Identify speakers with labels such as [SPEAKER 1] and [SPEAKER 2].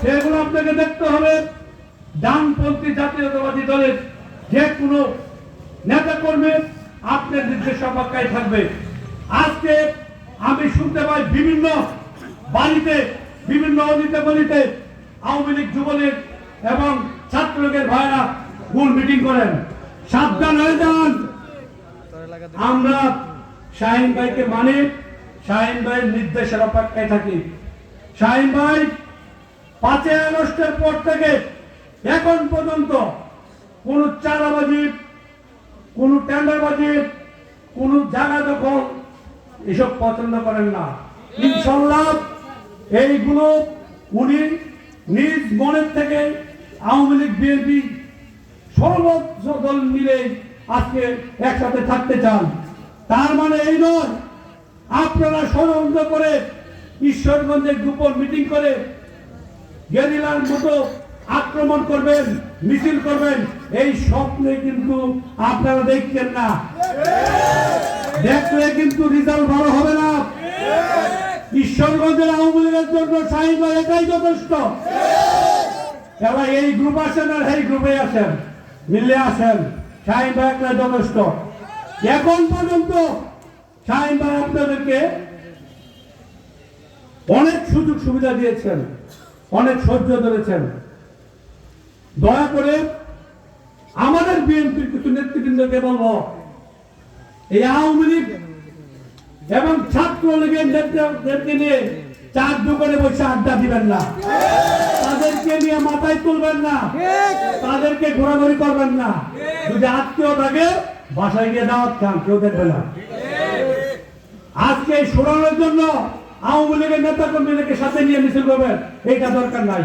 [SPEAKER 1] সেগুলো আপনাকে দেখতে হবে। ডানপন্থী জাতীয়তাবাদী দলের যে কোনো নেতা কর্মী আপনার নির্দেশ অপেক্ষায় থাকবে। আজকে আমি শুনতে পাই বিভিন্ন বাড়িতে, বিভিন্ন অলিতে গলিতে আওয়ামী লীগ, যুবলীগ এবং ছাত্রলীগের ভাইরা ভুল মিটিং করেন। সাবধান হয়ে যান। আমরা শাহিন ভাইকে মানি, শাহিন ভাইয়ের নির্দেশের অপেক্ষায় থাকি। শাহিন ভাই 5 আগস্টের পর থেকে এখন পর্যন্ত কোন চাঁদাবাজি, কোন টেন্ডারবাজি, কোন জায়গা দখল এসব পছন্দ করেন না। ইনশাল্লাহ এইগুলো উনি নিজ মনের থেকে আওয়ামী লীগ, বিএনপি সর্বোচ্চ দল মিলে আজকে একসাথে থাকতে চান। তার মানে এই নয় আপনারা ষড়যন্ত্র করে ঈশ্বরগঞ্জে গোপন মিটিং করে গেরিলার মতো আক্রমণ করবেন, মিছিল করবেন, এই স্বপ্নে কিন্তু আপনারা দেখছেন না। দেখলে কিন্তু রেজাল্ট ভালো হবে না। ঈশ্বরগঞ্জের আওয়ামী লীগের জন্য শাহিন ভাই একাই যথেষ্ট। এবার এই গ্রুপ আসেন আর এই গ্রুপে আসেন, মিলে আসেন, শাহিন ভাই একলাই যথেষ্ট। এখন পর্যন্ত শাহিন ভাই আপনাদেরকে অনেক সুযোগ সুবিধা দিয়েছেন, অনেক সহ্য ধরেছেন। দয়া করে আমাদের বিএনপির কিছু নেতৃবৃন্দকে বলবো, এই আওয়ামী লীগ এবং ছাত্রলীগের নেতাদেরকে নিয়ে চার দোকানে বসে আড্ডা দিবেন না, তাদেরকে নিয়ে মাথায় তুলবেন না, তাদেরকে ঘোরাঘুরি করবেন না। যদি আত্মীয় থাকে বাসায় গিয়ে দাওয়াত খান, কেউ দেখবে না। আজকে সরানোর জন্য আওয়ামী লীগের নেতা কর্মীদেরকে সাথে নিয়ে মিছিল করবেন, এইটা দরকার নাই।